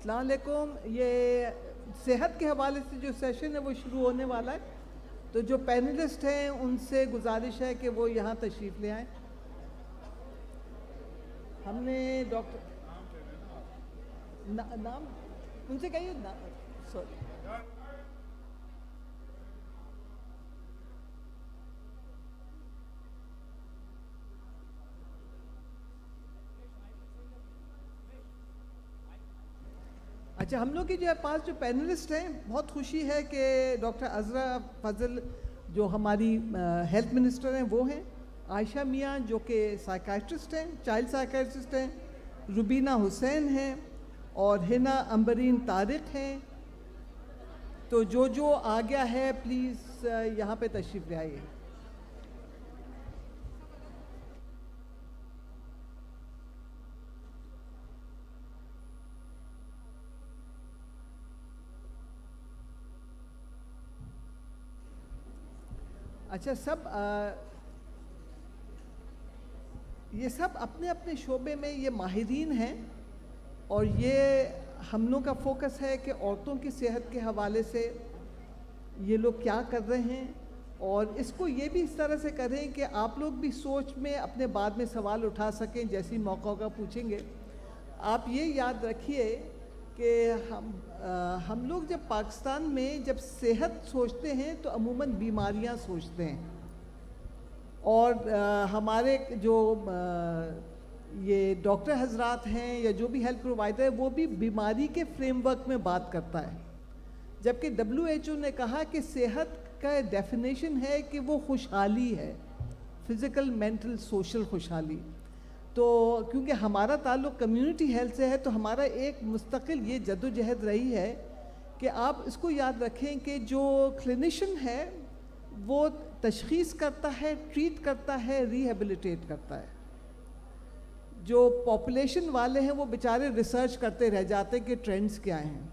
السلام علیکم. یہ صحت کے حوالے سے جو سیشن ہے وہ شروع ہونے والا ہے, تو جو پینلسٹ ہیں ان سے گزارش ہے کہ وہ یہاں تشریف لے آئیں. ہم نے ڈاکٹر نام ان سے کہیے سوری. اچھا, ہم لوگ کی جو پاس جو پینلسٹ ہیں, بہت خوشی ہے کہ ڈاکٹر عذرا فضل جو ہماری ہیلتھ منسٹر ہیں وہ ہیں, عائشہ میاں جو کہ سائیکائٹرسٹ ہیں, چائلڈ سائیکائٹرسٹ ہیں, روبینہ حسین ہیں, اور ہنا امبرین طارق ہیں. تو جو آ گیا ہے پلیز یہاں پہ تشریف لے آئیے. اچھا, یہ سب اپنے اپنے شعبے میں یہ ماہرین ہیں, اور یہ ہم لوگ کا فوکس ہے کہ عورتوں کی صحت کے حوالے سے یہ لوگ کیا کر رہے ہیں, اور اس کو یہ بھی اس طرح سے کریں کہ آپ لوگ بھی سوچ میں اپنے بعد میں سوال اٹھا سکیں, جیسی موقع ہوگا پوچھیں گے. آپ یہ یاد رکھیے کہ ہم لوگ جب پاکستان میں جب صحت سوچتے ہیں تو عموماً بیماریاں سوچتے ہیں, اور ہمارے جو یہ ڈاکٹر حضرات ہیں یا جو بھی ہیلتھ پرووائڈر ہے وہ بھی بیماری کے فریم ورک میں بات کرتا ہے, جبکہ WHO نے کہا کہ صحت کا ڈیفینیشن ہے کہ وہ خوشحالی ہے, فزیکل, مینٹل, سوشل خوشحالی. تو کیونکہ ہمارا تعلق کمیونٹی ہیلتھ سے ہے تو ہمارا ایک مستقل یہ جدوجہد رہی ہے کہ آپ اس کو یاد رکھیں کہ جو کلینیشین ہے وہ تشخیص کرتا ہے, ٹریٹ کرتا ہے, ریہیبلیٹیٹ کرتا ہے. جو پاپولیشن والے ہیں وہ بیچارے ریسرچ کرتے رہ جاتے کہ ٹرینڈز کیا ہیں.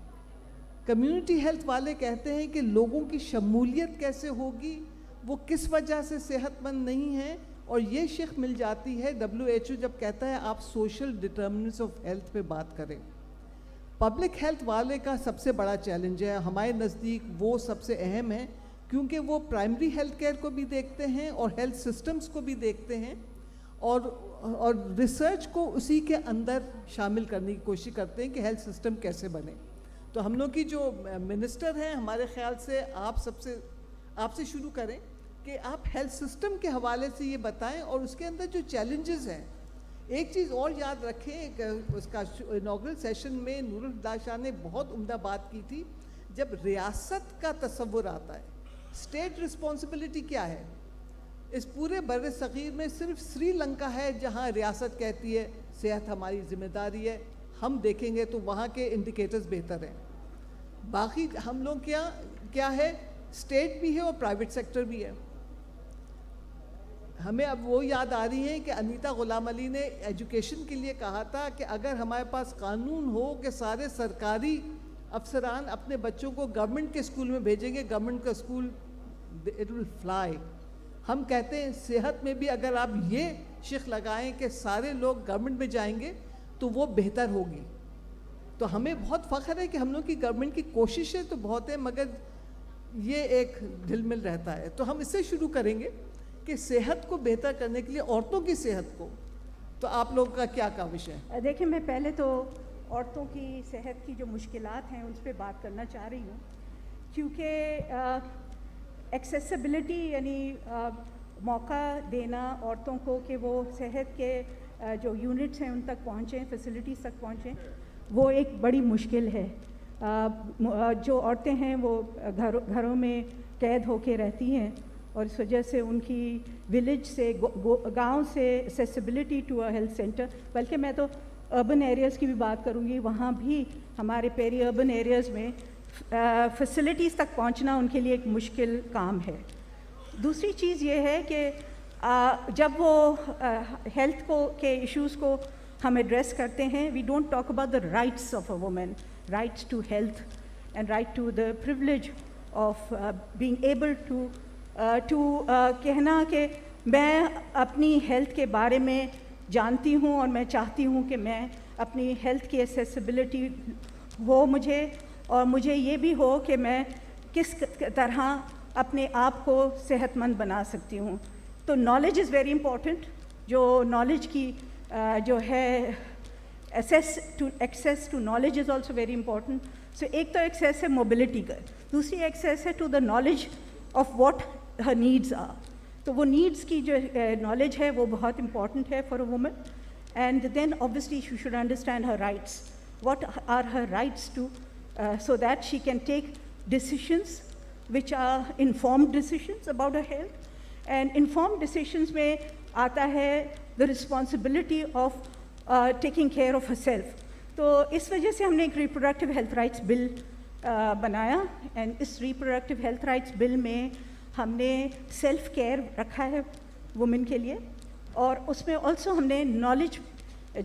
کمیونٹی ہیلتھ والے کہتے ہیں کہ لوگوں کی شمولیت کیسے ہوگی, وہ کس وجہ سے صحت مند نہیں ہیں, اور یہ شق مل جاتی ہے WHO جب کہتا ہے آپ سوشل ڈٹرمنٹس آف ہیلتھ پہ بات کریں. پبلک ہیلتھ والے کا سب سے بڑا چیلنج ہے ہمارے نزدیک, وہ سب سے اہم ہے کیونکہ وہ پرائمری ہیلتھ کیئر کو بھی دیکھتے ہیں اور ہیلتھ سسٹمز کو بھی دیکھتے ہیں, اور ریسرچ کو اسی کے اندر شامل کرنے کی کوشش کرتے ہیں کہ ہیلتھ سسٹم کیسے بنے. تو ہم لوگ کی جو منسٹر ہیں ہمارے خیال سے آپ سے شروع کریں کہ آپ ہیلتھ سسٹم کے حوالے سے یہ بتائیں اور اس کے اندر جو چیلنجز ہیں. ایک چیز اور یاد رکھیں کہ اس کا انوگرل سیشن میں نور الہدیٰ شاہ نے بہت عمدہ بات کی تھی, جب ریاست کا تصور آتا ہے, اسٹیٹ رسپانسبلٹی کیا ہے. اس پورے بر صغیر میں صرف سری لنکا ہے جہاں ریاست کہتی ہے صحت ہماری ذمہ داری ہے, ہم دیکھیں گے تو وہاں کے انڈیکیٹرز بہتر ہیں. باقی ہم لوگ کیا ہے, اسٹیٹ بھی ہے اور پرائیویٹ سیکٹر بھی ہے. ہمیں اب وہ یاد آ رہی ہیں کہ انیتا غلام علی نے ایجوکیشن کے لیے کہا تھا کہ اگر ہمارے پاس قانون ہو کہ سارے سرکاری افسران اپنے بچوں کو گورنمنٹ کے اسکول میں بھیجیں گے, گورنمنٹ کا اسکول اٹ ول فلائی. ہم کہتے ہیں صحت میں بھی اگر آپ یہ شق لگائیں کہ سارے لوگ گورنمنٹ میں جائیں گے تو وہ بہتر ہوگی. تو ہمیں بہت فخر ہے کہ ہم لوگ کی گورنمنٹ کی کوششیں تو بہت ہیں, مگر یہ ایک ڈھل مل رہتا ہے. تو ہم اس سے شروع کریں گے کہ صحت کو بہتر کرنے کے لیے عورتوں کی صحت کو, تو آپ لوگوں کا کیا کاوش ہے؟ دیکھیں, میں پہلے تو عورتوں کی صحت کی جو مشکلات ہیں اس پہ بات کرنا چاہ رہی ہوں, کیونکہ ایکسیسیبلٹی یعنی موقع دینا عورتوں کو کہ وہ صحت کے جو یونٹس ہیں ان تک پہنچیں, فیسلٹیز تک پہنچیں, وہ ایک بڑی مشکل ہے. جو عورتیں ہیں وہ گھروں میں قید ہو کے رہتی ہیں, اور اس وجہ سے ان کی ولیج سے گاؤں سے accessibility to a health centre, بلکہ میں تو اربن ایریاز کی بھی بات کروں گی, وہاں بھی ہمارے پیری اربن ایریاز میں فیسلٹیز تک پہنچنا ان کے لیے ایک مشکل کام ہے. دوسری چیز یہ ہے کہ جب وہ ہیلتھ کے ایشوز کو ہم ایڈریس کرتے ہیں, we don't talk about the rights of a woman, rights to health and right to the privilege of being able to کہنا کہ میں اپنی ہیلتھ کے بارے میں جانتی ہوں اور میں چاہتی ہوں کہ میں اپنی ہیلتھ کی ایکسیسیبلٹی ہو مجھے اور مجھے یہ بھی ہو کہ میں کس طرح اپنے آپ کو صحت مند بنا سکتی ہوں. تو نالج از ویری امپورٹنٹ. جو نالج کی جو ہے access to knowledge is also very important. So ایک تو ایکسیس ہے موبلٹی کا, دوسری ایکسیس ہے to the knowledge of what her needs are. تو وہ نیڈس کی جو نالج ہے وہ بہت امپورٹنٹ ہے for a woman. And then obviously she should understand her rights. What are her rights to so that she can take decisions which are informed decisions about her health. And informed decisions میں آتا ہے the responsibility of taking care of herself. تو اس وجہ سے ہم نے ایک reproductive health rights bill بنایا. اینڈ اس ریپروڈکٹیو ہیلتھ رائٹس بل میں ہم نے سیلف کیئر رکھا ہے وومن کے لیے, اور اس میں آلسو ہم نے نالج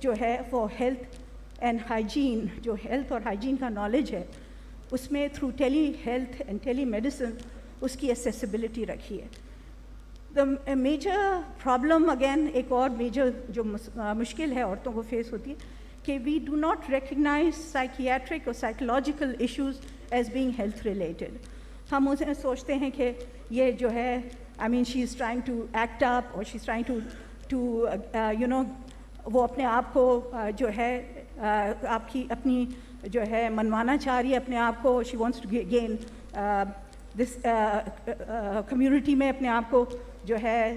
جو ہے فار ہیلتھ اینڈ ہائیجین, جو ہیلتھ اور ہائیجین کا نالج ہے اس میں through telehealth and telemedicine اس کی اسیسیبلٹی رکھی ہے. دا میجر پرابلم اگین, ایک اور میجر جو مشکل ہے عورتوں کو فیس ہوتی ہے کہ we do not recognize psychiatric اور psychological issues as being health related. ہم اسے سوچتے ہیں کہ یہ جو ہے I mean she is trying to act up اور she is trying to you know, وہ اپنے آپ کو جو ہے آپ کی اپنی جو ہے منوانا چاہ رہی ہے اپنے آپ کو. She wants to gain this community میں اپنے آپ کو جو ہے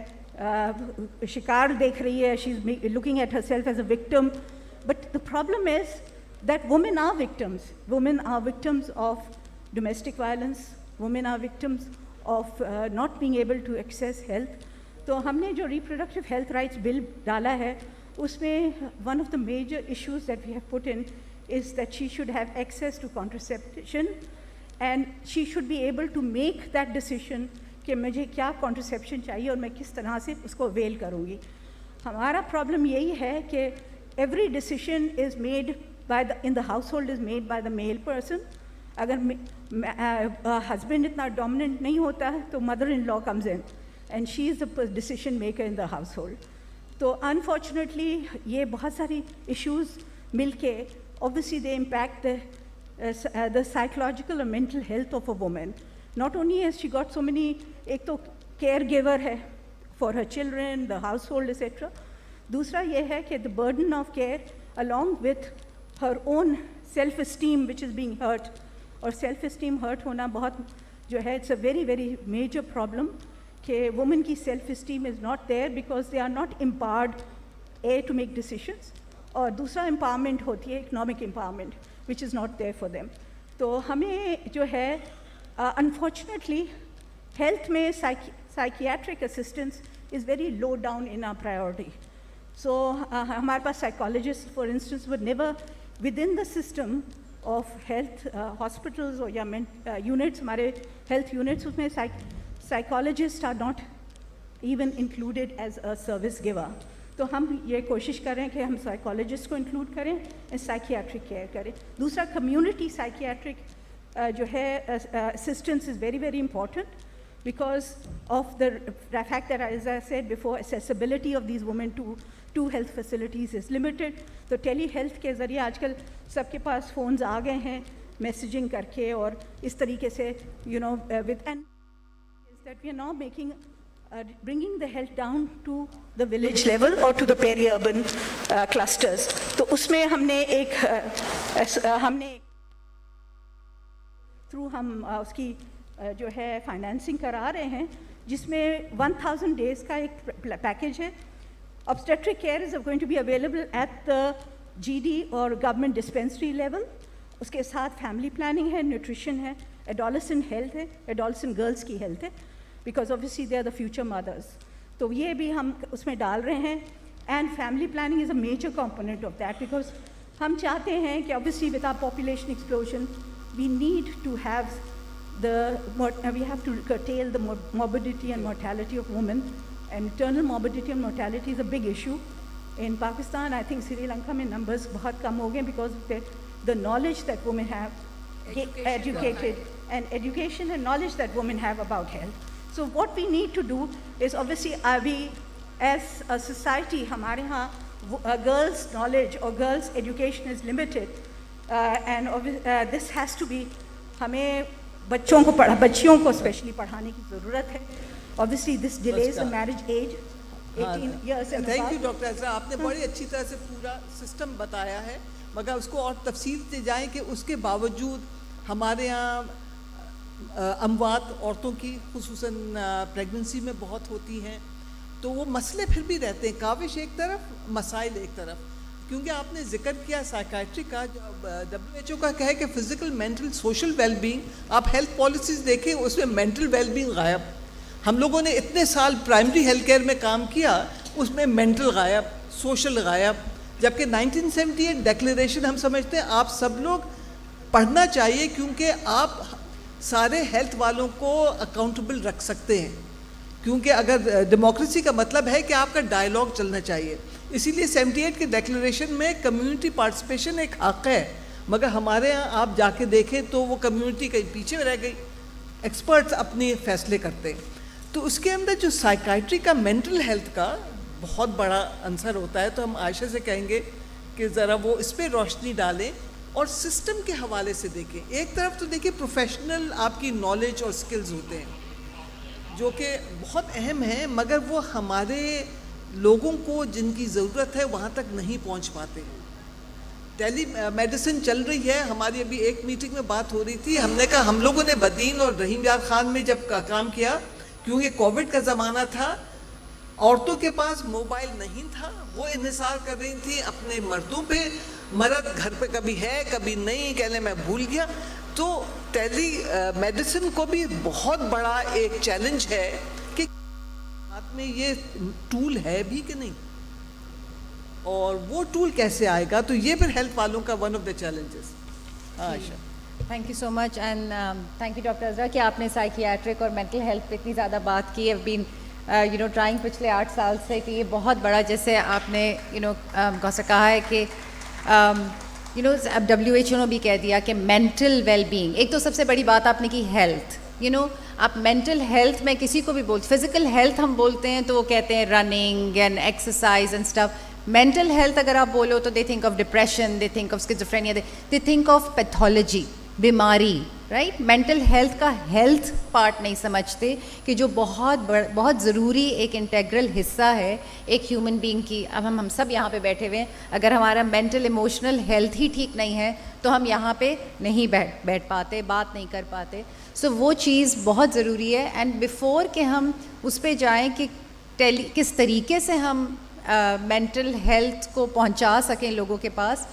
شکار دیکھ رہی ہے. She is looking at herself as a victim. But the problem is that women are victims. Women are victims of domestic violence. Women are victims of not being able to access health. تو ہم نے جو reproductive health rights بل ڈالا ہے اس میں one of the major issues that we have put in is that she should have access to contraception and she should be able to make that decision کہ مجھے کیا contraception چاہیے اور میں کس طرح سے اس کو avail کروں گی. ہمارا پرابلم یہی ہے کہ every decision is made by in the household is made by the male person. اگر husband اتنا dominant نہیں ہوتا ہے تو mother in law comes in and she is the decision maker in the household. تو unfortunately یہ بہت ساری issues مل کے obviously they impact the psychological and mental health of a woman. Not only has she got so many, ایک تو caregiver ہے for her children, the household, etc. دوسرا یہ ہے کہ the burden of care along with her own self-esteem which is being hurt. اور self-esteem hurt ہونا بہت جو ہے it's a very very major problem کہ women کی self-esteem is not there because they are not empowered to make decisions. اور دوسرا empowerment ہوتی ہے economic empowerment which is not there for them. تو ہمیں جو ہے انفارچونیٹلی ہیلتھ میں psychiatric assistance is very low down in our priority. So ہمارے پاس psychologist for instance were never within the system of health hospitals اور یا units, ہمارے ہیلتھ یونٹس, اس میں psychologist are not even included as a service giver. تو ہم یہ کوشش کریں کہ ہم سائیکالوجسٹ کو انکلوڈ کریں اینڈ سائکیاٹرک کیئر کریں. دوسرا کمیونٹی سائکیاٹرک جو ہے assistance is very very important because of the fact that as I said before accessibility of these women to health facilities is limited. تو ٹیلی ہیلتھ کے ذریعے آج کل سب کے پاس فونز آ گئے ہیں میسیجنگ کر کے, اور اس طریقے سے you know with and is that we are now making bringing the health down to the village level or to the peri-urban clusters. تو اس میں ہم نے تھرو ہم اس کی جو ہے فائنینسنگ کرا رہے ہیں جس میں 1000 days کا ایک پیکیج ہے. Obstetric care is going to be available at the GD اور government dispensary level. اس کے ساتھ فیملی پلاننگ ہے, نیوٹریشن ہے, adolescent health ہے, adolescent girls کی ہیلتھ ہے because obviously they are the future mothers. تو یہ بھی ہم اس میں ڈال رہے ہیں and family planning is a major component of that because ہم چاہتے ہیں کہ obviously with our population explosion we need to have we have to curtail the morbidity and mortality of women, and maternal morbidity and mortality is a big issue in Pakistan. I think Sri Lanka میں numbers بہت کم ہو گئے because of the knowledge that women have, education and knowledge that women have about health. So what we need to do is obviously we as a society ہمارے ہاں girls knowledge or girls education is limited. And this has to be, ہمیں بچیوں کو especially پڑھانے کی ضرورت ہے. obviously this delays the marriage age 18 years and thank you above. Doctor Isra, آپ نے بڑی اچھی طرح سے پورا سسٹم بتایا ہے, مگر اس کو اور تفصیل سے جائیں کہ اس کے باوجود ہمارے یہاں اموات عورتوں کی خصوصاً پریگننسی میں بہت ہوتی ہیں, تو وہ مسئلے پھر بھی رہتے ہیں, کاوش ایک طرف, مسائل ایک طرف. کیونکہ آپ نے ذکر کیا سائیکائٹری کا, WHO کا کہے کہ physical, mental, social well being, آپ ہیلتھ پالیسیز دیکھیں اس میں مینٹل ویل بینگ غائب. ہم لوگوں نے اتنے سال پرائمری ہیلتھ کیئر میں کام کیا, اس میں مینٹل غائب, سوشل غائب, جبکہ 1978 ڈیکلیریشن ہم سمجھتے ہیں آپ سب لوگ پڑھنا چاہیے, کیونکہ آپ سارے ہیلتھ والوں کو اکاؤنٹیبل رکھ سکتے ہیں, کیونکہ اگر ڈیموکریسی کا مطلب ہے کہ آپ کا ڈائلاگ چلنا چاہیے. اسی لیے 78 کے ڈیکلیریشن میں کمیونٹی پارٹیسپیشن ایک حق ہے, مگر ہمارے یہاں آپ جا کے دیکھیں تو وہ کمیونٹی کہیں پیچھے رہ گئی, ایکسپرٹس اپنے فیصلے کرتے ہیں. تو اس کے اندر جو سائیکائٹری کا, مینٹل ہیلتھ کا بہت بڑا عنصر ہوتا ہے. تو ہم عائشہ سے کہیں گے کہ ذرا وہ اس پہ روشنی ڈالیں اور سسٹم کے حوالے سے دیکھیں. ایک طرف تو دیکھیں پروفیشنل آپ کی نالج اور سکلز ہوتے ہیں جو کہ بہت اہم ہیں, مگر وہ ہمارے لوگوں کو جن کی ضرورت ہے وہاں تک نہیں پہنچ پاتے. ٹیلی میڈیسن چل رہی ہے, ہماری ابھی ایک میٹنگ میں بات ہو رہی تھی, ہم نے کہا ہم لوگوں نے بدین اور رحیم یار خان میں جب کام کیا, کیونکہ کووڈ کا زمانہ تھا, عورتوں کے پاس موبائل نہیں تھا, وہ انحصار کر رہی تھی اپنے مردوں پہ, مرد گھر پہ کبھی ہے کبھی نہیں, کہنے میں بھول گیا. تو ٹیلی میڈیسن کو بھی بہت بڑا ایک چیلنج ہے کہ ہاتھ میں یہ ٹول ہے بھی کہ نہیں, اور وہ ٹول کیسے آئے گا. تو یہ پھر ہیلتھ والوں کا one of the challenges. Ayesha thank you so much and thank you doctor Azra کہ آپ نے سائیکیاٹرک اور مینٹل ہیلتھ پہ اتنی زیادہ بات کی. ہیو بین ٹرائنگ پچھلے 8 سال سے کہ یہ بہت بڑا, جیسے آپ نے کہا ہے کہ WHO نے بھی کہہ دیا کہ مینٹل ویل بینگ, ایک تو سب سے بڑی بات آپ نے کی ہیلتھ. آپ مینٹل ہیلتھ میں کسی کو بھی فزیکل ہیلتھ ہم بولتے ہیں تو وہ کہتے ہیں running and exercise and stuff. Mental health اگر آپ بولو تو they think of depression, they think of schizophrenia, they think of pathology, بیماری, رائٹ. مینٹل ہیلتھ کا ہیلتھ پارٹ نہیں سمجھتے کہ جو بہت ضروری ایک انٹیگرل حصہ ہے ایک ہیومن بینگ کی. اب ہم سب یہاں پہ بیٹھے ہوئے ہیں, اگر ہمارا مینٹل ایموشنل ہیلتھ ہی ٹھیک نہیں ہے تو ہم یہاں پہ نہیں بیٹھ پاتے, بات نہیں کر پاتے. سو وہ چیز بہت ضروری ہے. اینڈ بیفور کہ ہم اس پہ جائیں کہ کس طریقے سے ہم مینٹل ہیلتھ کو پہنچا سکیں لوگوں کے پاس,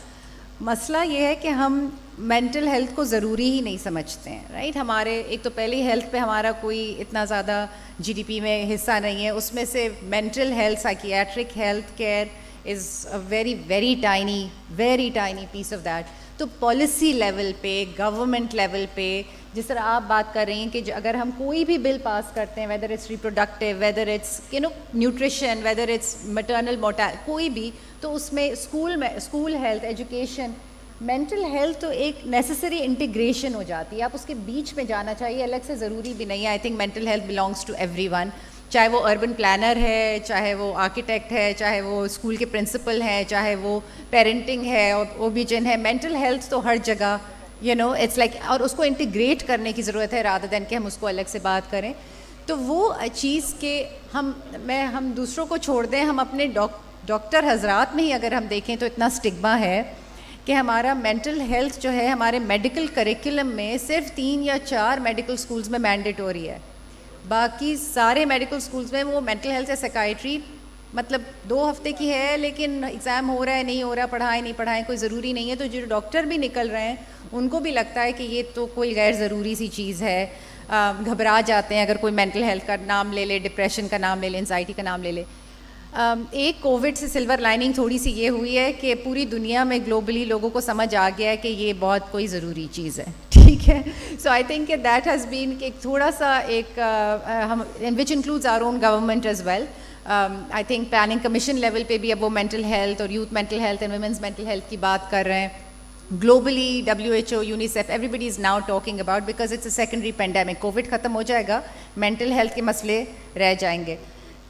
مسئلہ یہ ہے کہ ہم مینٹل ہیلتھ کو ضروری ہی نہیں سمجھتے ہیں, رائٹ. ہمارے ایک تو پہلی ہیلتھ پہ ہمارا کوئی اتنا زیادہ GDP میں حصہ نہیں ہے, اس میں سے mental health, psychiatric health care is a very tiny piece of that. تو پالیسی لیول پہ, گورنمنٹ لیول پہ, جس طرح آپ بات کر رہی ہیں کہ اگر ہم کوئی بھی بل پاس کرتے ہیں, whether it's reproductive, whether it's nutrition, whether it's maternal mortal, کوئی بھی, تو اس میں school health, education, mental health تو ایک نیسسری انٹیگریشن ہو جاتی ہے. آپ اس کے بیچ میں جانا چاہیے, الگ سے ضروری بھی نہیں ہے. I think mental health belongs to everyone, چاہے وہ اربن پلانر ہے, چاہے وہ آرکیٹیکٹ ہے, چاہے وہ اسکول کے پرنسپل ہیں, چاہے وہ پیرنٹنگ ہے اور اوبیجن ہے. مینٹل ہیلتھ تو ہر جگہ اٹس لائک, اور اس کو انٹیگریٹ کرنے کی ضرورت ہے رادر دین کہ ہم اس کو الگ سے بات کریں. تو وہ چیز کہ ہم دوسروں کو چھوڑ دیں, ہم اپنے ڈاکٹر حضرات میں ہی اگر ہم دیکھیں تو اتنا اسٹگما ہے کہ ہمارا مینٹل ہیلتھ جو ہے ہمارے میڈیکل کریکولم میں صرف 3 یا 4 میڈیکل سکولز میں مینڈیٹوری ہے. باقی سارے میڈیکل سکولز میں وہ مینٹل ہیلتھ یا سیکائٹری مطلب 2 ہفتے کی ہے, لیکن ایگزام ہو رہا ہے نہیں ہو رہا, پڑھائیں نہیں پڑھائیں, کوئی ضروری نہیں ہے. تو جو ڈاکٹر بھی نکل رہے ہیں ان کو بھی لگتا ہے کہ یہ تو کوئی غیر ضروری سی چیز ہے, گھبرا جاتے ہیں اگر کوئی مینٹل ہیلتھ کا نام لے لے, ڈپریشن کا نام لے لے, انزائٹی کا نام لے لے. ایک کووڈ سے سلور لائننگ تھوڑی سی یہ ہوئی ہے کہ پوری دنیا میں گلوبلی لوگوں کو سمجھ آ گیا ہے کہ یہ بہت کوئی ضروری چیز ہے, ٹھیک ہے. سو آئی تھنک کہ دیٹ ہیز بین ایک تھوڑا سا ایک which includes our own government as well. I think planning commission level پہ بھی اب وہ مینٹل ہیلتھ اور youth mental health and women's mental health کی بات کر رہے ہیں. Globally WHO, UNICEF, everybody is now talking about, because it's a secondary pandemic. COVID ختم ہو جائے گا, مینٹل ہیلتھ کے مسئلے رہ جائیں گے.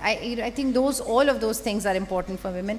I think all of those things are important for women.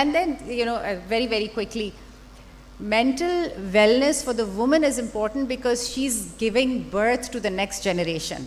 and then you know very quickly, mental wellness for the woman is important because she's giving birth to the next generation,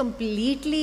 completely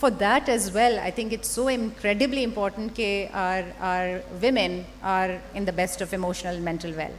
for that as well, I think it's so incredibly important that our women are in the best of emotional and mental well.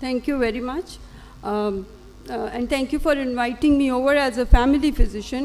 Thank you very much. And thank you for inviting me over as a family physician,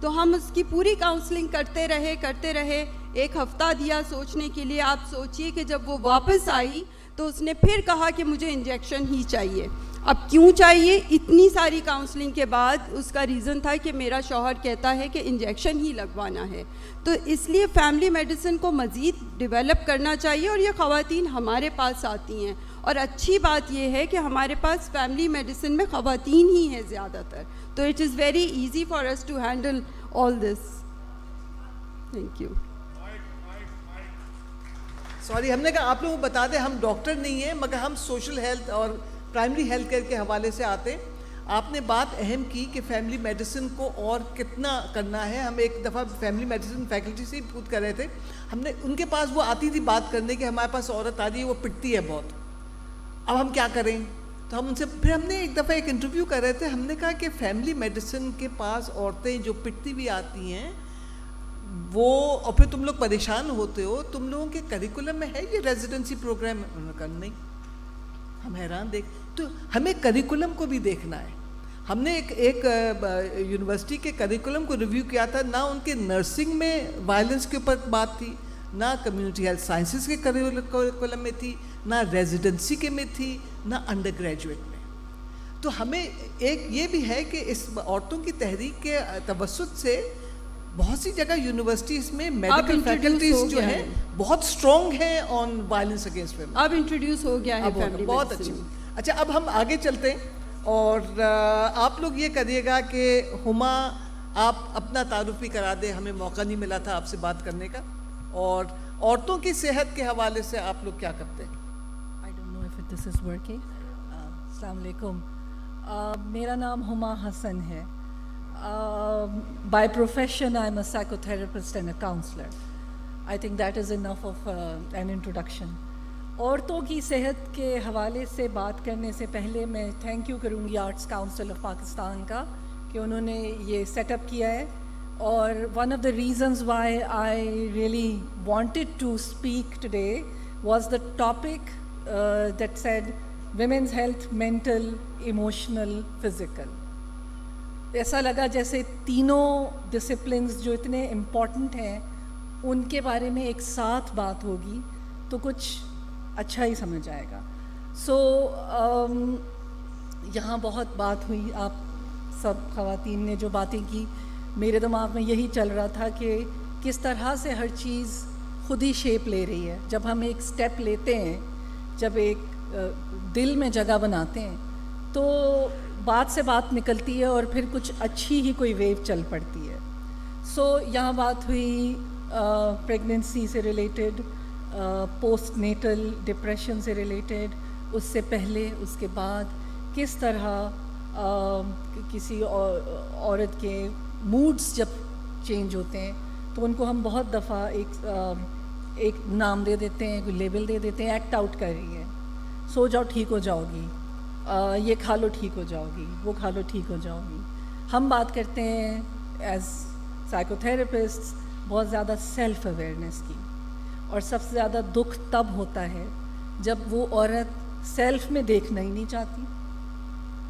تو ہم اس کی پوری counselling کرتے رہے. ایک ہفتہ دیا سوچنے کے لیے. آپ سوچئے کہ جب وہ واپس آئی تو اس نے پھر کہا کہ مجھے انجیکشن ہی چاہیے. اب کیوں چاہیے؟ اتنی ساری کاؤنسلنگ کے بعد اس کا ریزن تھا کہ میرا شوہر کہتا ہے کہ انجیکشن ہی لگوانا ہے. تو اس لیے فیملی میڈیسن کو مزید ڈیولپ کرنا چاہیے, اور یہ خواتین ہمارے پاس آتی ہیں. اور اچھی بات یہ ہے کہ ہمارے پاس فیملی میڈیسن میں خواتین ہی ہیں زیادہ تر, تو it is very easy for us to handle all this. Thank you. Sorry, ہم نے کہا آپ لوگ بتا دیں ہم ڈاکٹر نہیں ہیں مگر ہم سوشل ہیلتھ اور پرائمری ہیلتھ کیئر کے حوالے سے آتے ہیں. آپ نے بات اہم کی کہ فیملی میڈیسن کو اور کتنا کرنا ہے. ہم ایک دفعہ فیملی میڈیسن فیکلٹی سے ہی پوچھ کر رہے تھے, ہم نے ان کے پاس وہ آتی تھی بات کرنے کہ ہمارے پاس عورت آ رہی ہے وہ پٹتی ہے بہت, اب ہم کیا کریں. تو ہم ان سے پھر ہم نے ایک دفعہ ایک انٹرویو کر رہے تھے, ہم نے کہا کہ فیملی میڈیسن کے پاس عورتیں جو پٹتی ہوئی آتی ہیں وہ, اور پھر تم لوگ پریشان ہوتے ہو, تم لوگوں کے کریکولم میں ہے یہ ریزیڈنسی پروگرام؟ انہوں نے کہا نہیں. ہم حیران تو ہمیں کریکولم کو بھی دیکھنا ہے. ہم نے ایک یونیورسٹی کے کریکولم کو ریویو کیا تھا, نہ ان کے نرسنگ میں وائلنس کے اوپر بات تھی, نہ کمیونٹی ہیلتھ سائنسز کے کریکولم میں تھی, نہ ریزیڈنسی کے میں تھی, نہ انڈر گریجویٹ میں. تو ہمیں ایک یہ بھی ہے کہ اس عورتوں کی تحریک کے توسط سے بہت سی جگہ یونیورسٹیز میں میڈیکل فیکلٹیز جو ہیں بہت اسٹرانگ ہیں آن وائلنس اگینسٹ ویمن. اب انٹروڈیوس ہو گیا ہے فیملی بہت اچھی. اچھا, اب ہم آگے چلتے ہیں اور آپ لوگ یہ کریے گا کہ ہما آپ اپنا تعارف بھی کرا دیں, ہمیں موقع نہیں ملا تھا آپ سے بات کرنے کا, اور عورتوں کی صحت کے حوالے سے آپ لوگ کیا کرتے ہیں. I don't know if this is working. السلام علیکم. میرا نام ہما حسن ہے. By profession I'm a psychotherapist and a counselor. I think that is enough of an introduction. عورتوں کی صحت کے حوالے سے بات کرنے سے پہلے میں تھینک یو کروں گی آرٹس کاؤنسل آف پاکستان کا کہ انہوں نے یہ سیٹ اپ کیا ہے. اور one of the reasons why I really wanted to speak today was the topic that said women's health, mental, emotional, physical. ایسا لگا جیسے تینوں ڈسپلنز جو اتنے امپورٹنٹ ہیں ان کے بارے میں ایک ساتھ بات ہوگی تو کچھ اچھا ہی سمجھ آئے گا. سو یہاں بہت بات ہوئی, آپ سب خواتین نے جو باتیں کی, میرے دماغ میں یہی چل رہا تھا کہ کس طرح سے ہر چیز خود ہی شیپ لے رہی ہے. جب ہم ایک سٹیپ لیتے ہیں, جب ایک دل میں جگہ بناتے ہیں تو بات سے بات نکلتی ہے اور پھر کچھ اچھی ہی کوئی ویو چل پڑتی ہے. سو یہاں بات ہوئی پریگننسی سے ریلیٹڈ, پوسٹ نیٹل ڈپریشن سے ریلیٹڈ, اس سے پہلے, اس کے بعد, کس طرح کسی عورت کے موڈز جب چینج ہوتے ہیں تو ان کو ہم بہت دفعہ ایک نام دے دیتے ہیں, کوئی لیبل دے دیتے ہیں, ایکٹ آؤٹ کر رہی ہے, سو جاؤ ٹھیک ہو جاؤ گی, یہ کھا لو ٹھیک ہو جاؤ گی, وہ کھا لو ٹھیک ہو جاؤ گی. ہم بات کرتے ہیں ایز سائیکو تھراپسٹ بہت زیادہ سیلف اویئرنیس کی, اور سب سے زیادہ دکھ تب ہوتا ہے جب وہ عورت سیلف میں دیکھنا ہی نہیں چاہتی.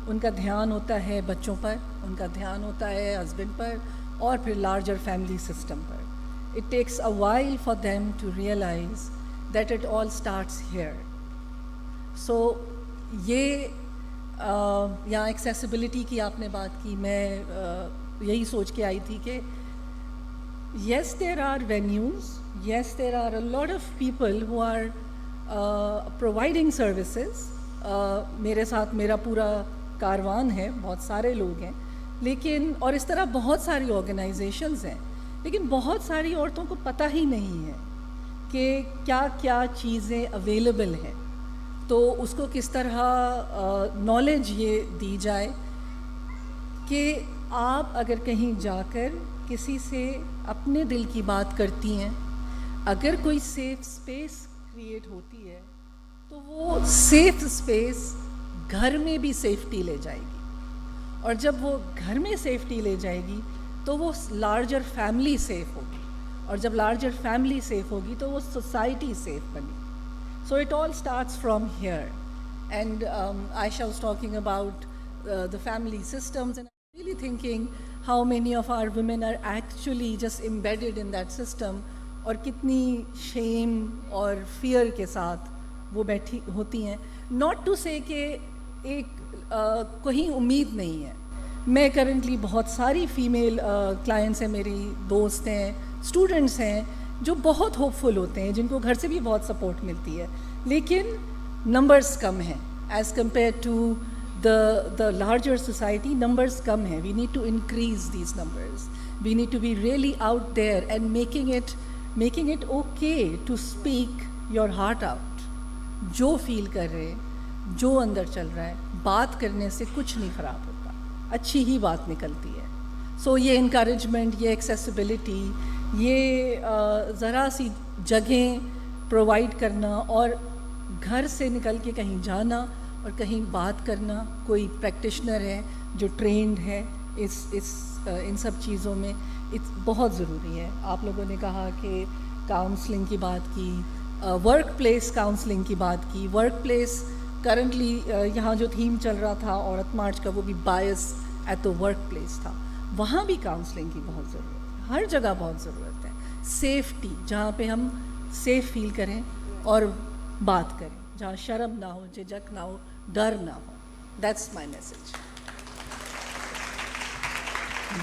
ان کا دھیان ہوتا ہے بچوں پر, ان کا دھیان ہوتا ہے ہسبینڈ پر, اور پھر لارجر فیملی سسٹم پر. It takes a while for them to realize that it all starts here. So یہ یہاں ایکسیسیبلٹی کی آپ نے بات کی, میں یہی سوچ کے آئی تھی کہ yes there are venues, yes there are a lot of people who are providing services. میرے ساتھ میرا پورا کاروان ہے, بہت سارے لوگ ہیں, لیکن اور اس طرح بہت ساری آرگنائزیشنز ہیں, لیکن بہت ساری عورتوں کو پتہ ہی نہیں ہے کہ کیا کیا چیزیں اویلیبل ہیں. تو اس کو کس طرح نالج یہ دی جائے کہ آپ اگر کہیں جا کر کسی سے اپنے دل کی بات کرتی ہیں, اگر کوئی سیف اسپیس کریٹ ہوتی ہے تو وہ سیف اسپیس گھر میں بھی سیفٹی لے جائے گی, اور جب وہ گھر میں سیفٹی لے جائے گی تو وہ لارجر فیملی سیف ہوگی, اور جب لارجر فیملی سیف ہوگی تو وہ سوسائٹی سیف بنے. So it all starts from here. And Aisha was talking about the family systems, and I'm really thinking how many of our women are actually just embedded in that system, اور کتنی شیم اور fair کے ساتھ وہ بیٹھی ہوتی ہیں. Not to سے کہ ایک کہیں امید نہیں ہے. میں کرنٹلی بہت ساری فیمیل کلائنٹس ہیں، میری دوست ہیں، اسٹوڈنٹس ہیں جو بہت ہوپ فل ہوتے ہیں، جن کو گھر سے بھی بہت سپورٹ ملتی ہے، لیکن نمبرز کم ہیں as compare to the larger society. Numbers کم ہیں. We need to increase these numbers. We need to be really out there and making it okay to speak your heart out. جو فیل کر رہے، جو اندر چل رہا ہے، بات کرنے سے کچھ نہیں خراب ہوتا، اچھی ہی بات نکلتی ہے. سو یہ انکریجمنٹ، یہ ایکسیسیبلٹی، یہ ذرا سی جگہیں پرووائڈ کرنا، اور گھر سے نکل کے کہیں جانا اور کہیں بات کرنا، کوئی پریکٹیشنر ہے جو ٹرینڈ ہے ان سب چیزوں میں، بہت ضروری ہے. آپ لوگوں نے کہا کہ کاؤنسلنگ کی بات کی، ورک پلیس کاؤنسلنگ کی بات کی. ورک پلیس کرنٹلی یہاں جو تھیم چل رہا تھا عورت مارچ کا، وہ بھی بائس ایٹ دا ورک پلیس تھا. وہاں بھی کاؤنسلنگ کی بہت ضرورت ہے، ہر جگہ بہت ضرورت ہے. سیفٹی، جہاں پہ ہم سیف فیل کریں اور بات کریں، جہاں شرم نہ ہو، جھجک نہ ہو، ڈر نہ ہو. That's my message.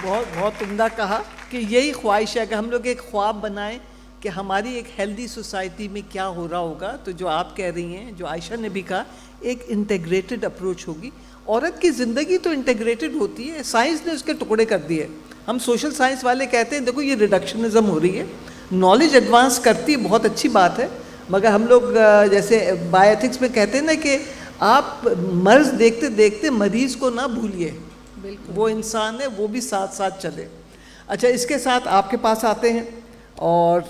بہت عمدہ کہا کہ یہی خواہش ہے کہ ہم لوگ ایک خواب بنائیں کہ ہماری ایک ہیلدی سوسائٹی میں کیا ہو رہا ہوگا. تو جو آپ کہہ رہی ہیں، جو عائشہ نے بھی کہا، ایک انٹیگریٹڈ اپروچ ہوگی. عورت کی زندگی تو انٹیگریٹڈ ہوتی ہے، سائنس نے اس کے ٹکڑے کر دیے. ہم سوشل سائنس والے کہتے ہیں دیکھو یہ ریڈکشنزم ہو رہی ہے، نالج ایڈوانس کرتی ہے، بہت اچھی بات ہے، مگر ہم لوگ جیسے بایو ایتھکس میں کہتے ہیں نا کہ آپ مرض دیکھتے دیکھتے مریض کو نہ بھولیے. بالکل، وہ انسان ہے، وہ بھی ساتھ ساتھ چلے. اچھا، اس کے ساتھ آپ کے پاس آتے ہیں اور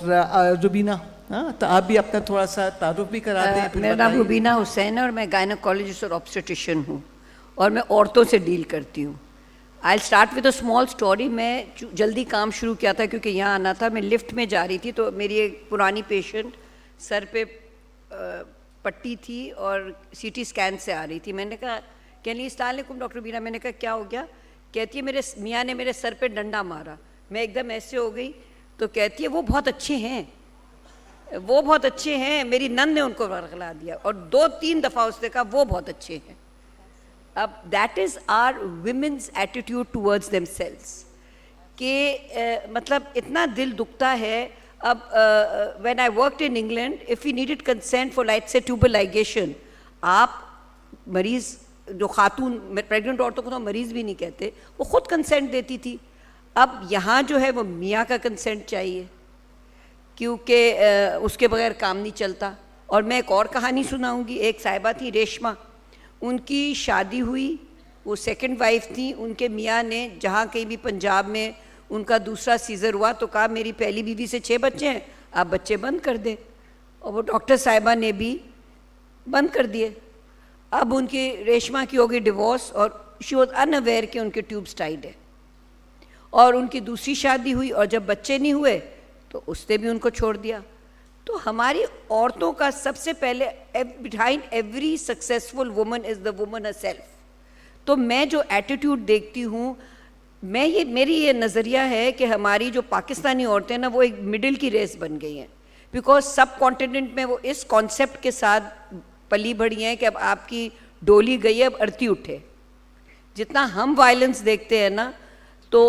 روبینہ، ہاں تو آپ بھی اپنا تھوڑا سا تعارف بھی کراتے ہیں. میرا نام روبینہ حسین ہے اور میں گائنیکالوجسٹ اور آبسٹیٹیشین ہوں، اور میں عورتوں سے ڈیل کرتی ہوں. I start with a small story. میں جلدی کام شروع کیا تھا کیونکہ یہاں آنا تھا. میں لفٹ میں جا رہی تھی تو میری ایک پرانی پیشنٹ سر پہ پٹی تھی اور سی ٹی اسکین سے آ رہی تھی. میں نے کہا کہنے السلام علیکم ڈاکٹر بینا. میں نے کہا کیا ہو گیا؟ کہتی ہے میرے میاں نے میرے سر پہ ڈنڈا مارا. میں ایک دم ایسے ہو گئی. تو کہتی ہے وہ بہت اچھے ہیں، وہ بہت اچھے ہیں، میری نند نے ان کو ورغلا دیا. اور 2-3 دفعہ اس نے کہا وہ بہت اچھے ہیں. اب that is our women's attitude towards themselves کہ مطلب اتنا دل دکھتا ہے. اب when I worked in England, if you needed consent for light سے ٹیوبر لائگیشن، آپ مریض جو خاتون پریگننٹ عورتوں کو تو مریض بھی نہیں کہتے، وہ خود کنسینٹ دیتی تھی. اب یہاں جو ہے وہ میاں کا کنسینٹ چاہیے کیونکہ اس کے بغیر کام نہیں چلتا. اور میں ایک اور کہانی سناؤں گی. ایک صاحبہ تھی ریشما، ان کی شادی ہوئی، وہ سیکنڈ وائف تھیں. ان کے میاں نے جہاں کہیں بھی پنجاب میں ان کا دوسرا سیزر ہوا تو کہا میری پہلی بیوی سے 6 بچے ہیں، آپ بچے بند کر دیں. اور وہ ڈاکٹر صاحبہ نے بھی بند کر دیے. اب ان کی ریشما کی ہو گئی ڈیورس اور شی واز ان اویئر کہ ان کے ٹیوبس ٹائڈ ہے. اور ان کی دوسری شادی ہوئی اور جب بچے نہیں ہوئے تو اس نے بھی ان کو چھوڑ دیا. تو ہماری عورتوں کا سب سے پہلے behind every successful woman is the woman her self. تو میں جو ایٹیٹیوڈ دیکھتی ہوں، میری یہ نظریہ ہے کہ ہماری جو پاکستانی عورتیں ہیں نا، وہ ایک مڈل کی ریس بن گئی ہیں. بیکاز سب کانٹیننٹ میں وہ اس کانسیپٹ کے ساتھ پلی بڑھی ہیں کہ اب آپ کی ڈولی گئی ہے، اب ارتی اٹھے. جتنا ہم وائلنس دیکھتے ہیں نا، تو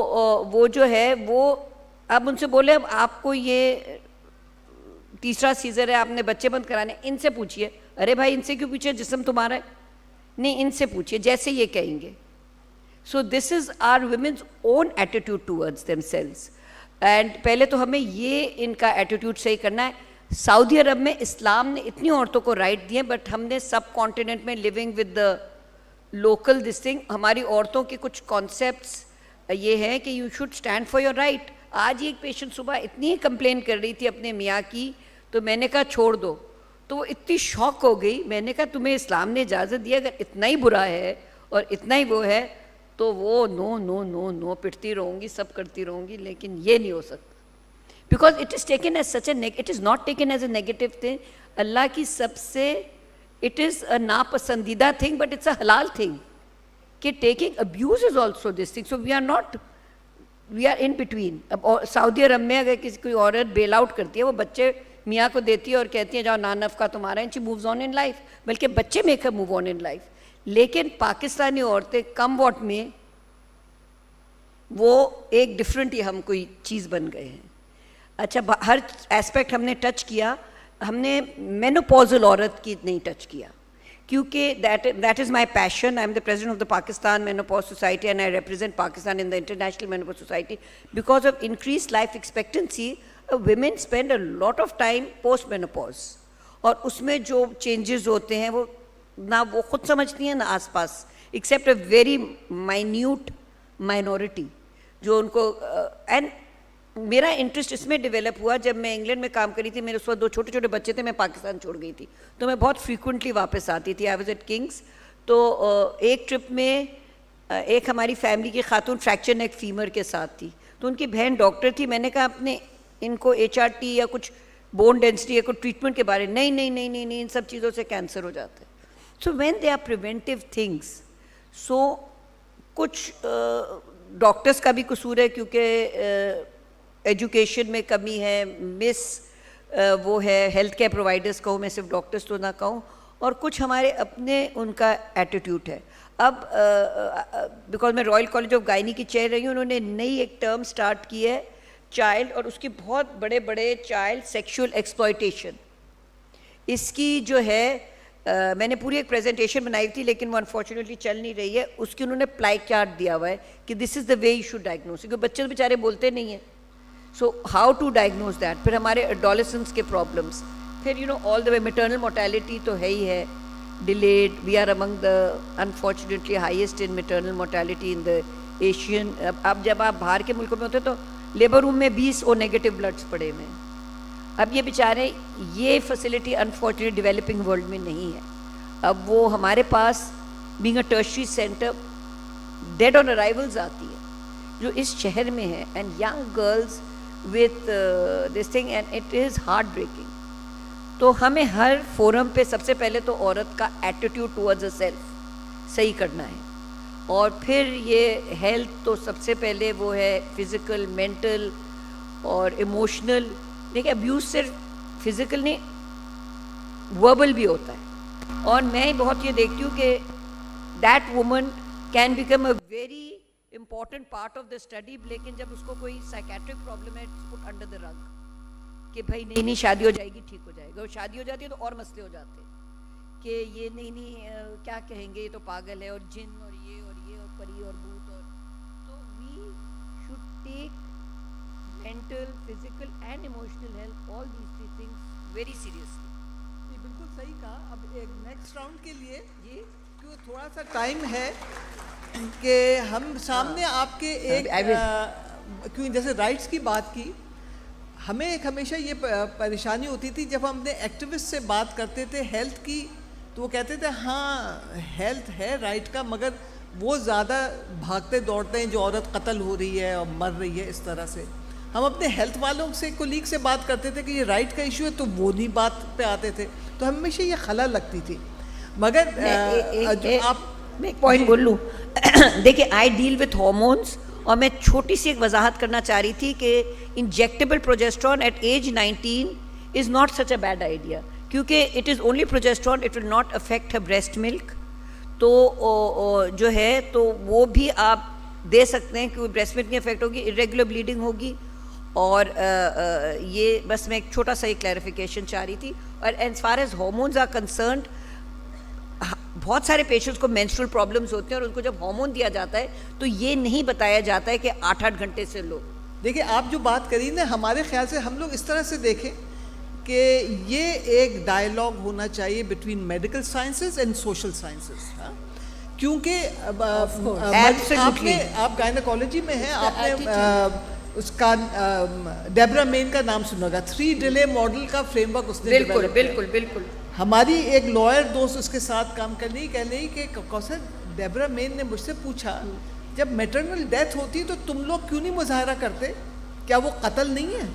وہ جو ہے وہ اب ان سے بولے اب آپ کو یہ تیسرا سیزر ہے، آپ نے بچے بند کرانے، ان سے پوچھئے. ارے بھائی ان سے کیوں پوچھے، جسم تمہارا ہے؟ نہیں، ان سے پوچھئے جیسے یہ کہیں گے. So this is our women's own attitude towards themselves. And پہلے تو ہمیں یہ ان کا ایٹیٹیوڈ صحیح کرنا ہے. سعودی عرب میں اسلام نے اتنی عورتوں کو رائٹ دیے، بٹ ہم نے سب کانٹیننٹ میں living with the local this thing, ہماری عورتوں کے کچھ کانسیپٹس یہ ہے کہ you should stand for your right. آج ایک پیشنٹ صبح اتنی کمپلین کر رہی تھی اپنے میاں کی، تو میں نے کہا چھوڑ دو. تو وہ اتنی شوق ہو گئی. میں نے کہا تمہیں اسلام نے اجازت دی، اگر اتنا ہی برا ہے اور اتنا ہی وہ ہے تو وہ نو نو نو نو پٹتی رہوں گی، سب کرتی رہوں گی، لیکن یہ نہیں ہو سکتا. Because it is taken as such a it is not taken as a negative thing. اللہ کی سب سے اٹ از اے ناپسندیدہ تھنگ، بٹ اٹس اے حلال تھنگ کہ taking abuse is also this thing. So we are not we are in between. اب سعودی عرب میں اگر کسی کوئی عورت بیل آؤٹ کرتی ہے, وہ بچے میاں کو دیتی ہے اور کہتی ہے جاؤ نانف کا تمہارا, and she moves on in life, بلکہ بچے make her move on in life. لیکن پاکستانی عورتیں کم واٹ میں وہ ایک ڈفرینٹ ہی ہم کوئی چیز بن گئے ہیں. اچھا, ہر اسپیکٹ ہم نے ٹچ کیا, ہم نے مینوپوزل عورت کی نہیں ٹچ کیا, کیونکہ that is my passion. I am the president of the Pakistan menopause society and I represent Pakistan in the international menopause society. Because of increase life expectancy, women spend a lot of time post menopause, اور اس میں جو changes ہوتے ہیں وہ نہ وہ خود سمجھتی ہیں نہ آس پاس, except a very minute minority جو ان کو. اینڈ میرا انٹرسٹ اس میں ڈیولپ ہوا جب میں انگلینڈ میں کام کری تھی. میرے اس وقت 2 چھوٹے چھوٹے بچے تھے, میں پاکستان چھوڑ گئی تھی, تو میں بہت فریکوینٹلی واپس آتی تھی. I was at Kings. تو ایک ٹرپ میں ایک ہماری فیملی کی خاتون فریکچر نیک فیمر کے ساتھ تھی, تو ان کی بہن ڈاکٹر تھی. میں نے کہا اپنے ان کو HRT یا کچھ بون ڈینسٹی یا کوئی ٹریٹمنٹ کے بارے نہیں نہیں نہیں نہیں نہیں ان سب چیزوں سے کینسر ہو جاتا ہے. So when they are preventive things, so کچھ ڈاکٹرس کا بھی قصور ہے کیونکہ ایجوکیشن میں کمی ہے, وہ ہے ہیلتھ کیئر پرووائڈرس کہوں, میں صرف ڈاکٹرس تو نہ کہوں, اور کچھ ہمارے اپنے ان کا ایٹیٹیوڈ ہے. اب بیکاز میں رائل کالج آف گائنی کی چیئر رہی ہوں, انہوں نے نئی ایک ٹرم سٹارٹ کی ہے چائلڈ, اور اس کی بہت بڑے بڑے چائلڈ سیکشول ایکسپلائٹیشن. اس کی جو ہے میں نے پوری ایک پریزنٹیشن بنائی تھی, لیکن وہ انفارچونیٹلی چل نہیں رہی ہے. اس کی انہوں نے پلائی چارٹ دیا ہوا ہے کہ this is the way you should diagnose, کیونکہ بچے تو بیچارے بولتے نہیں ہیں. So how to diagnose that. پھر ہمارے ایڈولسنس کے پرابلمس, پھر آل دا وے میٹرنل مورٹیلٹی تو ہے ہی ہے delayed. We are among the unfortunately highest in maternal mortality in the Asian. اب جب آپ باہر کے ملکوں میں ہوتے تو لیبر روم میں 20 او نیگیٹو بلڈس پڑے ہوئے ہیں. اب یہ بیچارے, یہ فیسلٹی انفارچونیٹلی ڈیولپنگ ورلڈ میں نہیں ہے. اب وہ ہمارے پاس being a tertiary center dead on arrivals آتی ہے جو اس شہر میں ہے, and young girls with this thing, and it is heartbreaking. تو ہمیں ہر فورم پہ سب سے پہلے تو عورت کا ایٹیٹیوڈ ٹورڈز اے سیلف صحیح کرنا ہے, اور پھر یہ ہیلتھ تو سب سے پہلے وہ ہے فزیکل, مینٹل اور ایموشنل. دیکھیں ابیوز صرف فزیکل نہیں, وربل بھی ہوتا ہے. اور میں بہت یہ دیکھتی ہوں کہ that woman can become a very important part of the study, لیکن جب اس کو کوئی سائیکیٹرک پرابلم ہے پٹ انڈر دا رگ کہ بھائی نہیں نہیں شادی ہو جائے گی ٹھیک ہو جائے گا. اور شادی ہو جاتی ہے تو اور مسئلے ہو جاتے ہیں کہ یہ نہیں کیا کہیں گے, یہ تو پاگل ہے, اور جن اور یہ اور پری اور بھوت. اور تو we should take mental, physical and emotional health, all these three things very seriously. یہ بالکل صحیح کہا. اب ایک نیکسٹ راؤنڈ کے لیے جی کیوں تھوڑا سا ٹائم ہے کہ ہم سامنے آپ کے ایک کیوں جیسے رائٹس کی بات کی, ہمیں ایک ہمیشہ یہ پریشانی ہوتی تھی جب ہم اپنے ایکٹیوسٹ سے بات کرتے تھے ہیلتھ کی, تو وہ کہتے تھے ہاں ہیلتھ ہے رائٹ کا, مگر وہ زیادہ بھاگتے دوڑتے ہیں جو عورت قتل ہو رہی ہے اور مر رہی ہے اس طرح سے. ہم اپنے ہیلتھ والوں سے کولیگ سے بات کرتے تھے کہ یہ رائٹ کا ایشو ہے, تو وہ نہیں بات پہ آتے تھے, تو ہمیشہ یہ خلل لگتی تھی. مگر آپ میں ایک پوائنٹ بول لوں, دیکھیں آئی ڈیل وتھ ہارمونس, اور میں چھوٹی سی ایک وضاحت کرنا چاہ رہی تھی کہ injectable progesterone at age 19 is not such a bad idea, کیونکہ it is only progesterone, it will not affect her breast milk. تو جو ہے تو وہ بھی آپ دے سکتے ہیں کہ بریسٹ ملک نہیں افیکٹ ہوگی, ارریگولر بلیڈنگ ہوگی. اور یہ بس میں ایک چھوٹا سا ایک کلیریفیکیشن چاہ رہی تھی. اور as far as hormones are concerned, بہت سارے پیشنٹس کو مینسٹرل پرابلمس ہوتے ہیں, اور ان کو جب ہارمون دیا جاتا ہے تو یہ نہیں بتایا جاتا ہے کہ 8-8 گھنٹے سے لو. دیکھیں آپ جو بات کری نا, ہمارے خیال سے ہم لوگ اس طرح سے دیکھیں کہ یہ ایک ڈائلاگ ہونا چاہیے between medical sciences and social sciences, کیونکہ آپ گائنیکالوجی میں ہیں, آپ نے اس کا ڈیبرا مین کا نام سنا ہوگا, 3 ڈیلے ماڈل کا فریم ورک اس نے بالکل بالکل بالکل. ہماری ایک لائر دوست اس کے ساتھ کام کر رہی کہہ رہی کہ کوثر, ڈیبرا مین نے مجھ سے پوچھا جب میٹرنل ڈیتھ ہوتی تو تم لوگ کیوں نہیں مظاہرہ کرتے, کیا وہ قتل نہیں ہے,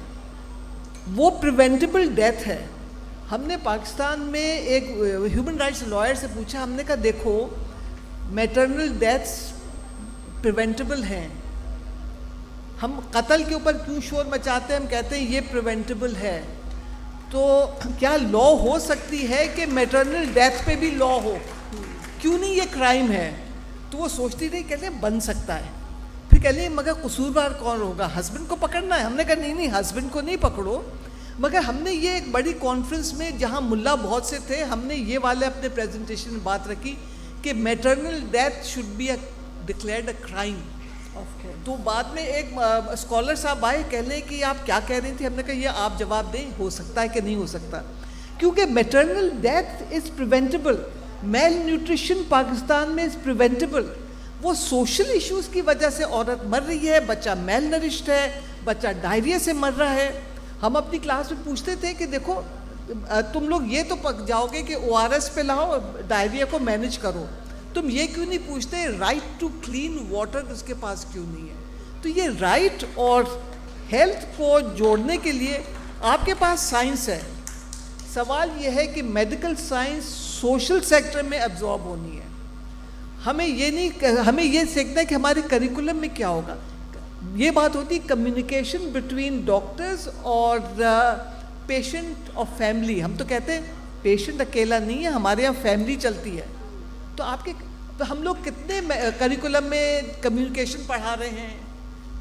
وہ پریونٹیبل ڈیتھ ہے. ہم نے پاکستان میں ایک ہیومن رائٹس لائر سے پوچھا, ہم نے کہا دیکھو میٹرنل ڈیتھس پریونٹیبل ہیں, ہم قتل کے اوپر کیوں شور مچاتے ہیں؟ ہم کہتے ہیں یہ پریونٹیبل ہے. تو کیا لا ہو سکتی ہے کہ میٹرنل ڈیتھ پہ بھی لا ہو؟ کیوں نہیں یہ کرائم ہے؟ تو وہ سوچتی رہی, کہتے ہیں بن سکتا ہے. پھر کہہ لیں مگر قصوروار کون ہوگا؟ ہسبینڈ کو پکڑنا ہے. ہم نے کہا نہیں ہسبینڈ کو نہیں پکڑو. مگر ہم نے یہ ایک بڑی کانفرنس میں جہاں ملا بہت سے تھے, ہم نے یہ والے اپنے پریزنٹیشن میں بات رکھی کہ maternal death should be declared a crime. تو بعد میں ایک اسکالر صاحب آئے, کہہ لیں کہ آپ کیا کہہ رہی تھی؟ ہم نے کہا یہ آپ جواب دیں, ہو سکتا ہے کہ نہیں ہو سکتا. کیونکہ maternal death is preventable. Malnutrition Pakistan میں از پریونٹیبل. وہ سوشل ایشوز کی وجہ سے عورت مر رہی ہے, بچہ میل نرشڈ ہے, بچہ ڈائریا سے مر رہا ہے. ہم اپنی کلاس میں پوچھتے تھے کہ دیکھو تم لوگ یہ تو پک جاؤ گے کہ ORS پہ لاؤ, ڈائریا کو مینج کرو, تم یہ کیوں نہیں پوچھتے رائٹ ٹو کلین واٹر اس کے پاس کیوں نہیں ہے؟ تو یہ رائٹ اور ہیلتھ کو جوڑنے کے لیے آپ کے پاس سائنس ہے. سوال یہ ہے کہ میڈیکل سائنس سوشل سیکٹر میں ایبزارب ہونی ہے. ہمیں یہ سیکھنا ہے کہ ہمارے کریکولم میں کیا ہوگا. یہ بات ہوتی ہے کمیونیکیشن بٹوین ڈاکٹرز اور پیشنٹ اور فیملی. ہم تو کہتے ہیں پیشنٹ اکیلا نہیں ہے, ہمارے یہاں فیملی چلتی ہے. تو ہم لوگ کتنے کریکولم میں کمیونیکیشن پڑھا رہے ہیں,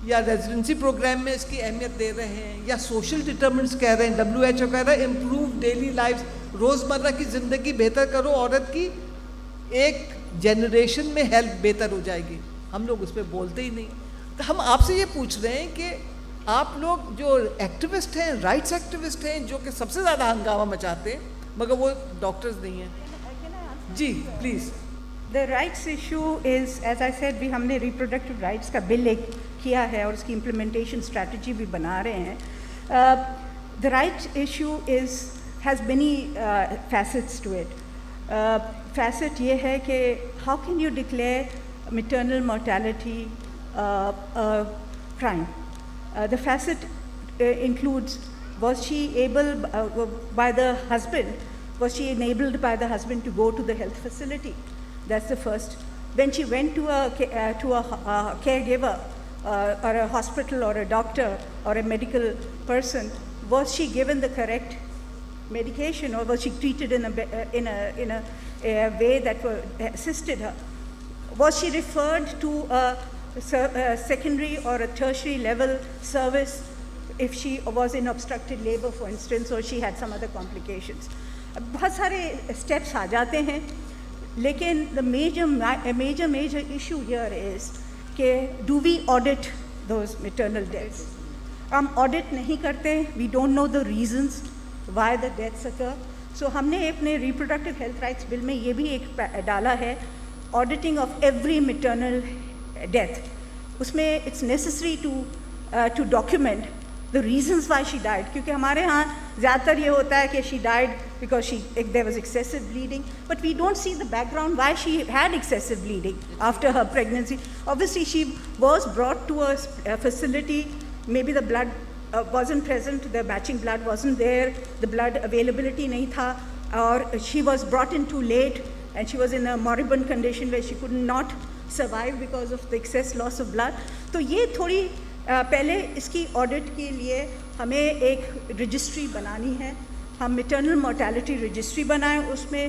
یا ریزیڈنسی پروگرام میں اس کی اہمیت دے رہے ہیں, یا سوشل ڈٹرمنٹس کہہ رہے ہیں, WHO کہہ رہا ہے امپروو ڈیلی لائف, روزمرہ کی زندگی بہتر کرو, عورت کی ایک جنریشن میں ہیلتھ بہتر ہو جائے گی. ہم لوگ اس پہ بولتے ہی نہیں. تو ہم آپ سے یہ پوچھ رہے ہیں کہ آپ لوگ جو ایکٹیوسٹ ہیں, رائٹس ایکٹیوسٹ ہیں, جو کہ سب سے زیادہ ہنگامہ مچاتے ہیں, مگر وہ ڈاکٹرز نہیں ہیں. جی please. The rights issue is, as I said, ہم نے reproductive rights کا بل ایک کیا ہے اور اس کی implementation strategy بھی بنا رہے ہیں. The rights issue has many facets to it. Facet یہ ہے کہ how can you declare maternal mortality a crime? The facet includes, was she able by the husband, was she enabled by the husband to go to the health facility? That's the first. When she went to a caregiver or a hospital or a doctor or a medical person, was she given the correct medication, or was she treated in a way that assisted her? Was she referred to a secondary or a tertiary level service if she was in obstructed labor, for instance, or she had some other complications? بہت سارے steps آ جاتے ہیں, لیکن the major issue here is کہ do we audit those maternal deaths? ہم audit نہیں کرتے, we don't know the reasons why the deaths occur. So ہم نے اپنے reproductive health rights bill میں یہ بھی ایک ڈالا ہے, auditing of every maternal death. اس میں it's necessary to document the reasons why she died, کیونکہ ہمارے ہاں زیادہ تر یہ ہوتا ہے کہ she died because there was excessive bleeding, but we don't see the background why she had excessive bleeding after her pregnancy. Obviously she was brought to a facility, maybe the blood wasn't present, the matching blood wasn't there, the blood availability nahi tha, or she was brought in too late and she was in a moribund condition where she could not survive because of the excess loss of blood. تو یہ تھوڑی پہلے اس کی audit کے لیے ہمیں ایک registry بنانی ہے. ہم میٹرنل مورٹیلٹی رجسٹری بنائیں, اس میں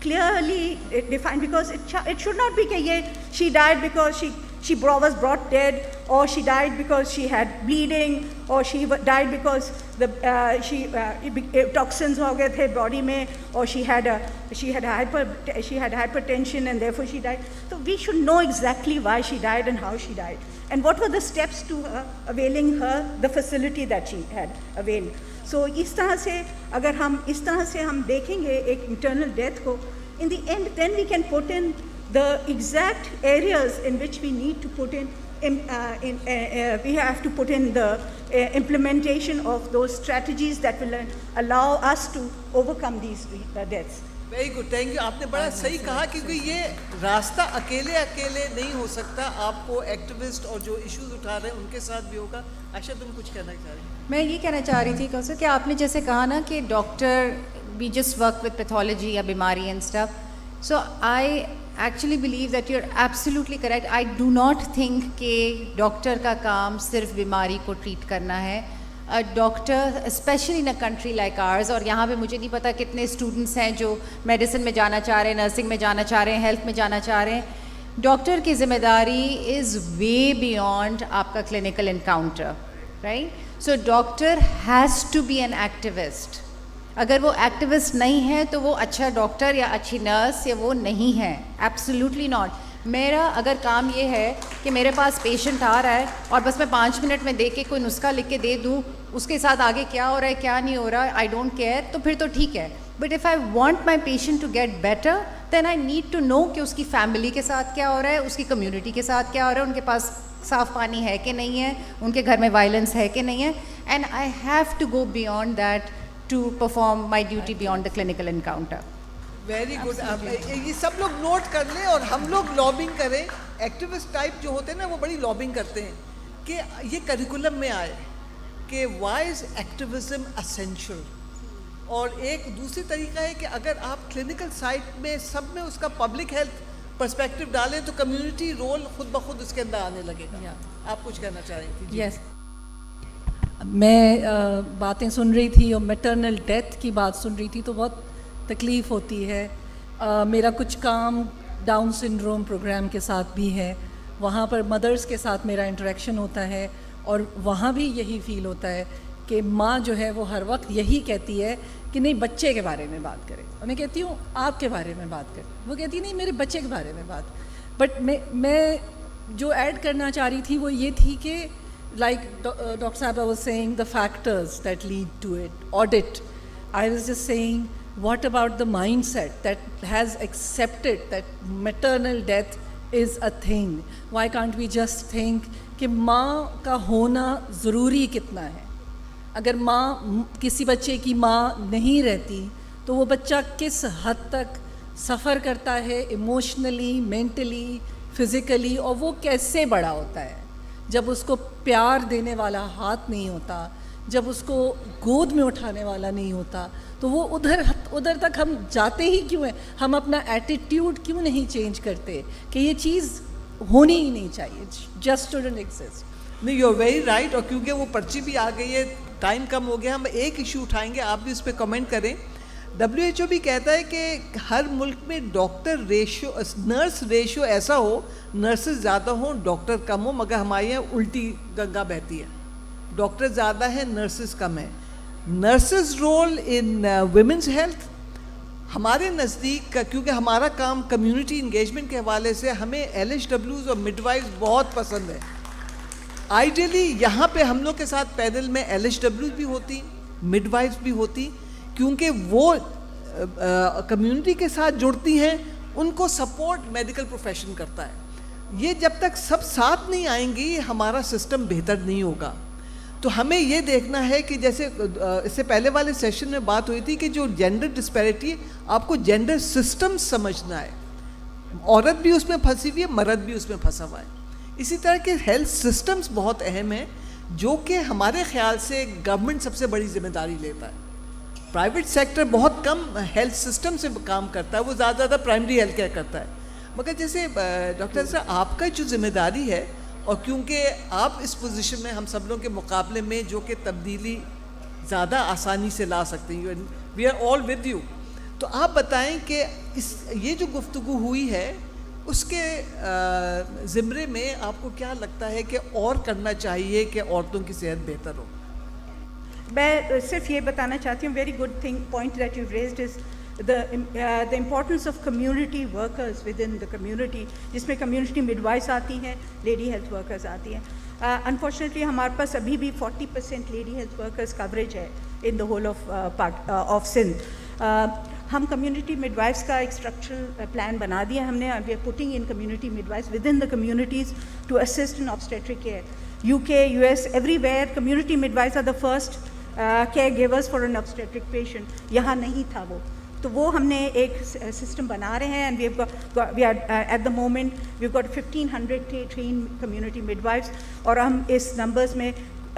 clearly define, because it should not be کہ یہ she died because she was brought dead, or she died because she had bleeding, or she died because toxins ہو گئے تھے باڈی میں, or she had hypertension and therefore she died. So we should know exactly why she died and how she died, and what were the steps to her availing her the facility that she had availed. So اس طرح سے اگر ہم اس طرح سے ہم دیکھیں گے ایک maternal death کو, in the end then we can put in the exact areas in which we need to put in we have to put in the implementation of those strategies that will allow us to overcome these deaths. Very good, thank you. آپ نے بڑا صحیح کہا, کیونکہ یہ راستہ اکیلے نہیں ہو سکتا. آپ کو ایکٹیوسٹ اور جو ایشوز اٹھا رہے ہیں ان کے ساتھ بھی ہوگا. عائشہ تم کچھ کہنا چاہ رہی ہیں؟ میں یہ کہنا چاہ رہی تھی کوثر کہ آپ نے جیسے کہا نا کہ doctor we just work with pathology یا بیماری and stuff. So actually believe that you're absolutely correct. I do not think کہ ڈاکٹر کا کام صرف بیماری کو ٹریٹ کرنا ہے. A doctor, especially in a country like ours, اور یہاں پہ مجھے نہیں پتا کتنے اسٹوڈنٹس ہیں جو میڈیسن میں جانا چاہ رہے ہیں, نرسنگ میں جانا چاہ رہے ہیں, ہیلتھ میں جانا چاہ رہے ہیں. ڈاکٹر کی ذمہ داری از وے بیونڈ آپ کا clinical encounter, right? So doctor has to be an activist. اگر وہ ایکٹیوسٹ نہیں ہے تو وہ اچھا ڈاکٹر یا اچھی نرس یا وہ نہیں ہے. Absolutely not. میرا اگر کام یہ ہے کہ میرے پاس پیشنٹ آ رہا ہے اور بس میں 5 منٹ میں دیکھ کے کوئی نسخہ لکھ کے دے دوں, اس کے ساتھ آگے کیا ہو رہا ہے کیا نہیں ہو رہا, آئی ڈونٹ کیئر, تو پھر تو ٹھیک ہے. But if I want my patient to get better then I need to know کہ اس کی فیملی کے ساتھ کیا ہو رہا ہے, اس کی کمیونٹی کے ساتھ کیا ہو رہا ہے, ان کے پاس صاف پانی ہے کہ نہیں ہے, ان کے گھر میں وائلنس ہے کہ نہیں ہے. And I have to go beyond that to perform my duty beyond the clinical encounter. Very good. یہ سب لوگ نوٹ کر لیں اور ہم لوگ لابنگ کریں. ایکٹیوسٹ ٹائپ جو ہوتے ہیں نا وہ بڑی لابنگ کرتے ہیں کہ یہ کریکولم میں آئے کہ وائی از ایکٹیویزم اسینشل. اور ایک دوسری طریقہ ہے کہ اگر آپ کلینکل سائٹ میں سب میں اس کا پبلک ہیلتھ پرسپیکٹو ڈالیں تو کمیونٹی رول خود بخود اس کے اندر آنے لگے گا. آپ کچھ کہنا چاہ رہی تھی؟ یس, میں باتیں سن رہی تھی اور میٹرنل ڈیتھ کی بات سن رہی تھی تو بہت تکلیف ہوتی ہے. میرا کچھ کام ڈاؤن سنڈروم پروگرام کے ساتھ بھی ہے, وہاں پر مدرس کے ساتھ میرا انٹریکشن ہوتا ہے اور وہاں بھی یہی فیل ہوتا ہے کہ ماں جو ہے وہ ہر وقت یہی کہتی ہے کہ نہیں بچے کے بارے میں بات کریں, اور میں کہتی ہوں آپ کے بارے میں بات کریں, وہ کہتی نہیں میرے بچے کے بارے میں بات. بٹ میں جو ایڈ کرنا چاہ رہی تھی وہ یہ تھی کہ like Dr. Sahaba was saying the factors that lead to it, audit. I was just saying, what about the mindset that has accepted that maternal death is a thing? Why can't we just think کہ ماں کا ہونا ضروری کتنا ہے؟ اگر ماں کسی بچے کی ماں نہیں رہتی تو وہ بچہ کس حد تک سفر کرتا ہے ایموشنلی, مینٹلی, فزیکلی, اور وہ کیسے بڑا ہوتا ہے جب اس کو پیار دینے والا ہاتھ نہیں ہوتا, جب اس کو گود میں اٹھانے والا نہیں ہوتا, تو وہ ادھر تک ہم جاتے ہی کیوں ہیں؟ ہم اپنا ایٹیٹیوڈ کیوں نہیں چینج کرتے کہ یہ چیز ہونی ہی نہیں چاہیے, جسٹ ڈونٹ ایگزسٹ. نہیں, یو آر ویری رائٹ. اور کیونکہ وہ پرچی بھی آ گئی ہے, ٹائم کم ہو گیا, ہم ایک ایشو اٹھائیں گے, آپ بھی اس پہ کمنٹ کریں. WHO بھی کہتا ہے کہ ہر ملک میں ڈاکٹر ریشو, نرس ریشو ایسا ہو, نرسز زیادہ ہوں ڈاکٹر کم ہو, مگر ہمارے یہاں الٹی گنگا بہتی ہے, ڈاکٹر زیادہ ہیں نرسز کم ہیں. Nurses role in women's health ہمارے نزدیک, کیونکہ ہمارا کام کمیونٹی انگیجمنٹ کے حوالے سے ہمیں LHWs اور مڈ وائفز بہت پسند ہے. آئیڈیلی یہاں پہ ہم لوگ کے ساتھ پینل میں LHWs بھی ہوتی, مڈ وائفز بھی ہوتی, کیونکہ وہ کمیونٹی کے ساتھ جڑتی ہیں, ان کو سپورٹ میڈیکل پروفیشن کرتا ہے. یہ جب تک سب ساتھ نہیں آئیں گی ہمارا سسٹم بہتر نہیں ہوگا. تو ہمیں یہ دیکھنا ہے کہ جیسے اس سے پہلے والے سیشن میں بات ہوئی تھی کہ جو جینڈر ڈسپیرٹی, آپ کو جینڈر سسٹم سمجھنا ہے. عورت بھی اس میں پھنسی ہوئی ہے, مرد بھی اس میں پھنسا ہوا ہے. اسی طرح کے ہیلتھ سسٹمز بہت اہم ہیں جو کہ ہمارے خیال سے گورنمنٹ سب سے بڑی ذمہ داری لیتا ہے. پرائیویٹ سیکٹر بہت کم ہیلتھ سسٹم سے کام کرتا ہے, وہ زیادہ پرائمری ہیلتھ کیئر کرتا ہے. مگر جیسے ڈاکٹر صاحب آپ کا جو ذمہ داری ہے, اور کیونکہ آپ اس پوزیشن میں ہم سب لوگوں کے مقابلے میں جو کہ تبدیلی زیادہ آسانی سے لا سکتے ہیں, we are all with you, تو آپ بتائیں کہ یہ جو گفتگو ہوئی ہے اس کے زمرے میں آپ کو کیا لگتا ہے کہ اور کرنا چاہیے کہ عورتوں کی صحت بہتر ہو؟ میں صرف یہ بتانا چاہتی ہوں, very good thing point that you raised is the importance of community workers within the community, جس میں community midwives آتی ہیں, lady health workers آتی ہیں. Unfortunately ہمارے پاس ابھی بھی 40% lady health workers coverage ہے in the whole of Sindh. ہم کمیونٹی midwives کا ایک structural plan بنا دیا ہم نے. we are putting in community midwives within the communities to assist in obstetric care. UK, US, everywhere community midwives are the first caregivers for an obstetric patient. یہاں نہیں تھا وہ, تو وہ ہم نے ایک سسٹم بنا رہے ہیں. And we are at the moment we've got 1500 trained community midwives, اور ہم اس نمبرز میں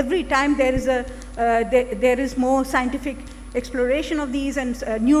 Every time there is more scientific exploration of these and new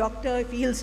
doctor feels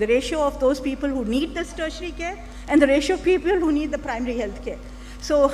the ratio of those people who need this tertiary care and the ratio of people who need the primary health care. So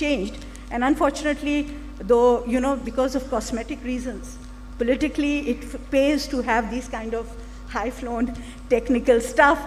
changed and unfortunately though you know because of cosmetic reasons politically it pays to have these kind of high flown technical stuff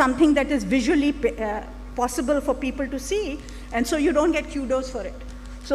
something that is visually possible for people to see and so you don't get kudos for it. So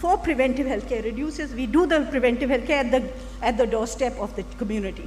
for preventive health care reduces. We do the preventive health care at the doorstep of the community.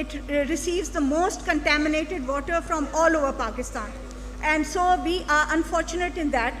It receives the most contaminated water from all over Pakistan, and so we are unfortunate in that.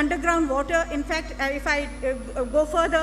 underground water, in fact, if I go further,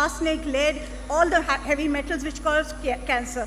arsenic, lead, all the heavy metals which cause cancer.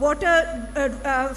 water,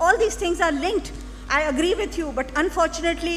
All these things are linked. I agree with you, but unfortunately